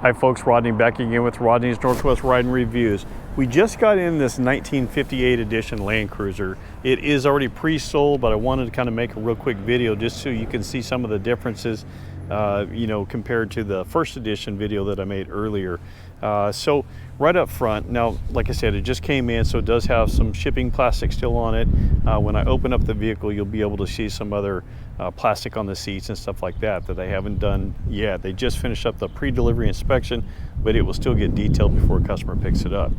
Hi folks, Rodney back again with Rodney's Northwest Riding Reviews. We just got in this 1958 edition Land Cruiser. It is already pre-sold, but I wanted to kind of make a real quick video just so you can see some of the differences, compared to the first edition video that I made earlier. So right up front, now, like I said, it just came in, so it does have some shipping plastic still on it. When I open up the vehicle, you'll be able to see some other plastic on the seats and stuff like that they haven't done yet. They just finished up the pre-delivery inspection, but it will still get detailed before a customer picks it up.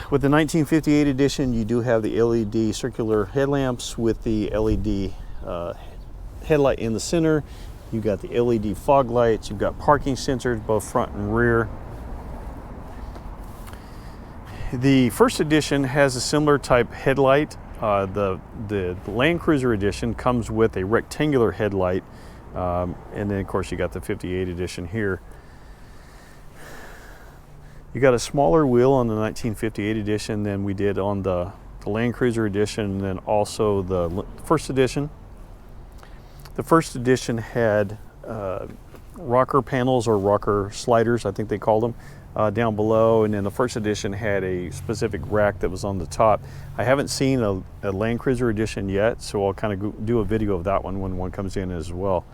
With the 1958 edition, you do have the LED circular headlamps with the LED headlight in the center. You've got the LED fog lights. You've got parking sensors, both front and rear. The first edition has a similar type headlight. The Land Cruiser edition comes with a rectangular headlight, and then of course you got the 58 edition here. You got a smaller wheel on the 1958 edition than we did on the Land Cruiser edition, and then also the first edition. The first edition had rocker panels, or rocker sliders, I think they called them, down below, and then the first edition had a specific rack that was on the top. I haven't seen a Land Cruiser edition yet, so I'll kind of do a video of that one when one comes in as well.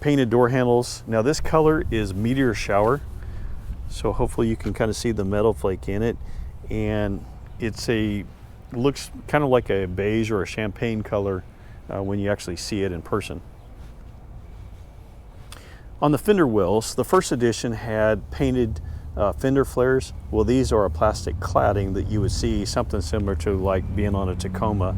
Painted door handles. Now this color is Meteor Shower, so hopefully you can kind of see the metal flake in it, and looks kind of like a beige or a champagne color when you actually see it in person. On the fender wheels, the first edition had painted fender flares. Well, these are a plastic cladding that you would see, something similar to like being on a Tacoma.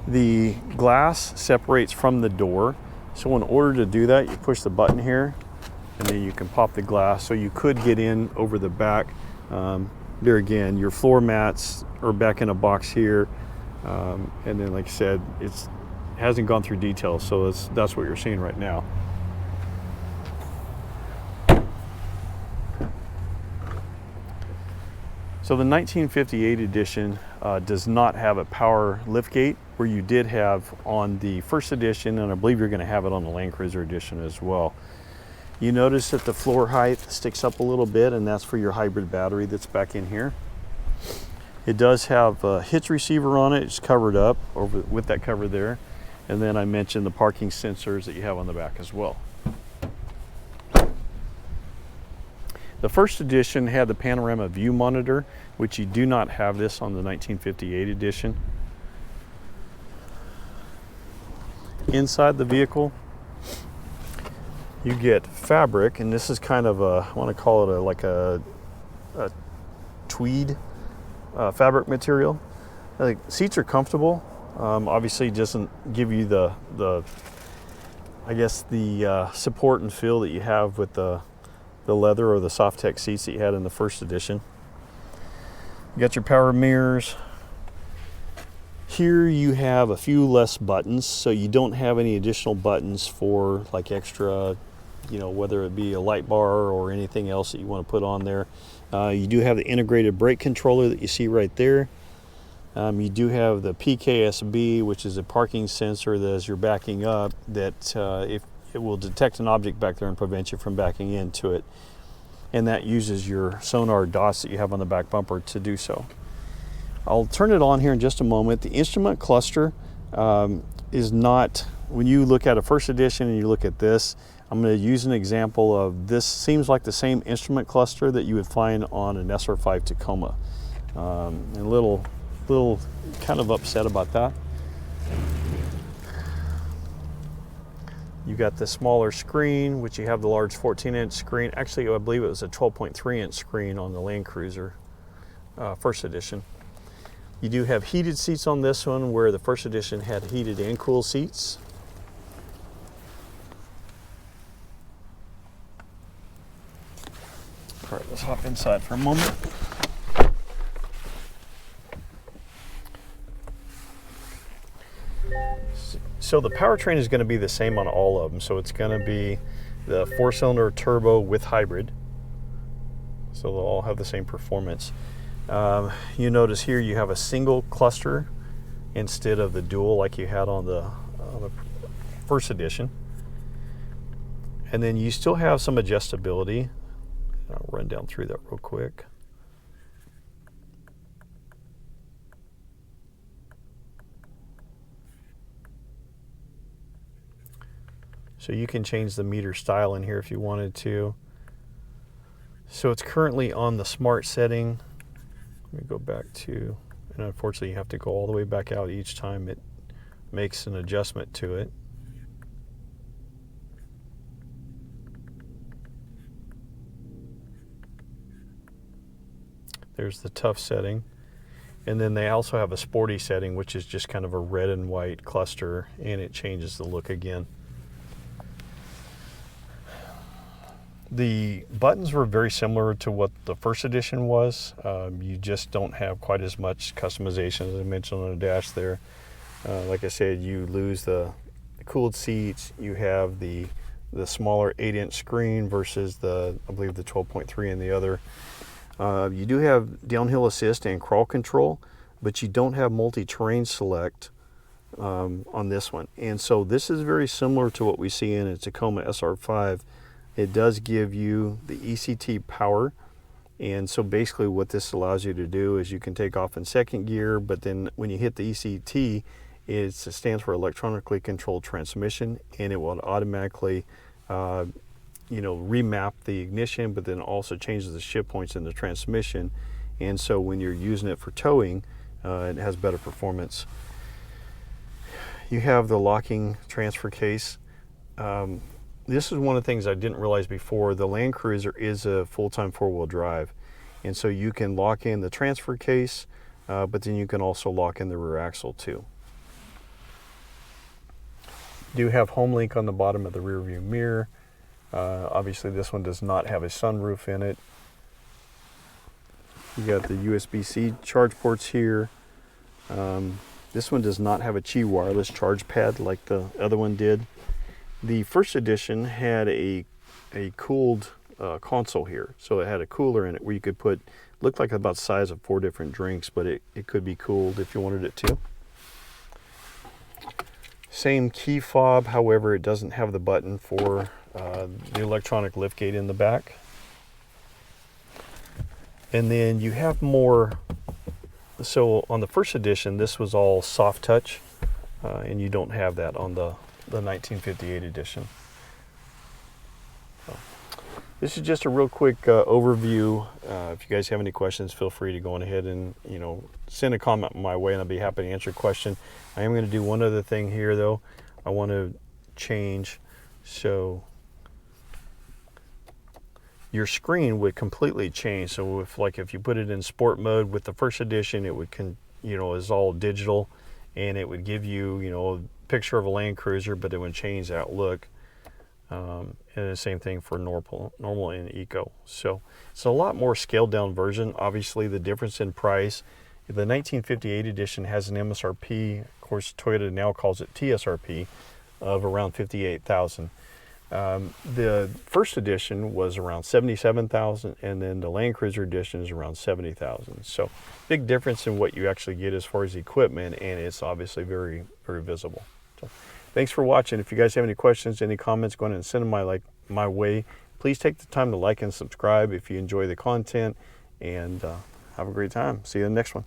The glass separates from the door, so in order to do that, you push the button here, and then you can pop the glass, so you could get in over the back. There again, your floor mats are back in a box here. And then, like I said, it hasn't gone through details, so that's what you're seeing right now. So the 1958 edition does not have a power liftgate, where you did have on the first edition, and I believe you're going to have it on the Land Cruiser edition as well. You notice that the floor height sticks up a little bit, and that's for your hybrid battery that's back in here. It does have a hitch receiver on it. It's covered up with that cover there. And then I mentioned the parking sensors that you have on the back as well. The first edition had the panorama view monitor, which you do not have this on the 1958 edition. Inside the vehicle, you get fabric, and this is kind of I want to call it like a tweed fabric material. The seats are comfortable. Obviously, it doesn't give you the support and feel that you have with the leather or the soft tech seats that you had in the first edition. You got your power mirrors. Here you have a few less buttons, so you don't have any additional buttons for like extra, whether it be a light bar or anything else that you want to put on there. You do have the integrated brake controller that you see right there. You do have the PKSB, which is a parking sensor that as you're backing up, that if it will detect an object back there and prevent you from backing into it. And that uses your sonar dots that you have on the back bumper to do so. I'll turn it on here in just a moment. The instrument cluster is not, when you look at a first edition and you look at this, I'm going to use an example of this. Seems like the same instrument cluster that you would find on an SR5 Tacoma. And a little kind of upset about that. You got the smaller screen, which you have the large 14-inch screen. Actually, I believe it was a 12.3-inch screen on the Land Cruiser first edition. You do have heated seats on this one, where the first edition had heated and cooled seats. All right, let's hop inside for a moment. So the powertrain is going to be the same on all of them. So it's going to be the 4-cylinder turbo with hybrid. So they'll all have the same performance. You notice here you have a single cluster instead of the dual like you had on the on the first edition. And then you still have some adjustability. I'll run down through that real quick. So you can change the meter style in here if you wanted to. So it's currently on the smart setting. Let me go back to, and unfortunately you have to go all the way back out each time it makes an adjustment to it. There's the tough setting. And then they also have a sporty setting, which is just kind of a red and white cluster, and it changes the look again. The buttons were very similar to what the first edition was. You just don't have quite as much customization as I mentioned on the dash there. Like I said, you lose the cooled seats. You have the smaller 8-inch screen versus I believe the 12.3 in the other. You do have downhill assist and crawl control, but you don't have multi-terrain select on this one. And so this is very similar to what we see in a Tacoma SR5. It does give you the ECT power. And so basically what this allows you to do is you can take off in second gear, but then when you hit the ECT, it stands for electronically controlled transmission, and it will automatically remap the ignition, but then also changes the shift points in the transmission. And so when you're using it for towing, it has better performance. You have the locking transfer case. This is one of the things I didn't realize before. The Land Cruiser is a full-time four-wheel drive, and so you can lock in the transfer case, but then you can also lock in the rear axle too. You do have HomeLink on the bottom of the rear view mirror. Obviously this one does not have a sunroof in it. You got the USB-C charge ports here. This one does not have a Qi wireless charge pad like the other one did. The first edition had a cooled console here. So it had a cooler in it where you could put, looked like about the size of 4 different drinks, but it could be cooled if you wanted it to. Same key fob, however, it doesn't have the button for the electronic liftgate in the back. And then you have more, so on the first edition, this was all soft touch, and you don't have that on the 1958 edition. So, this is just a real quick overview. If you guys have any questions, feel free to go on ahead and send a comment my way, and I'll be happy to answer a question. I am going to do one other thing here though. I want to change, so your screen would completely change. So if you put it in sport mode with the first edition, it would is all digital, and it would give you a picture of a Land Cruiser, but it would change that look. And the same thing for normal and eco. So it's a lot more scaled down version. Obviously the difference in price, the 1958 edition has an MSRP, of course Toyota now calls it TSRP, of around $58,000. The first edition was around $77,000, and then the Land Cruiser edition is around $70,000. So big difference in what you actually get as far as equipment, and it's obviously very, very visible. So thanks for watching. If you guys have any questions, any comments, go ahead and send them my way. Please take the time to like and subscribe if you enjoy the content, and have a great time. See you in the next one.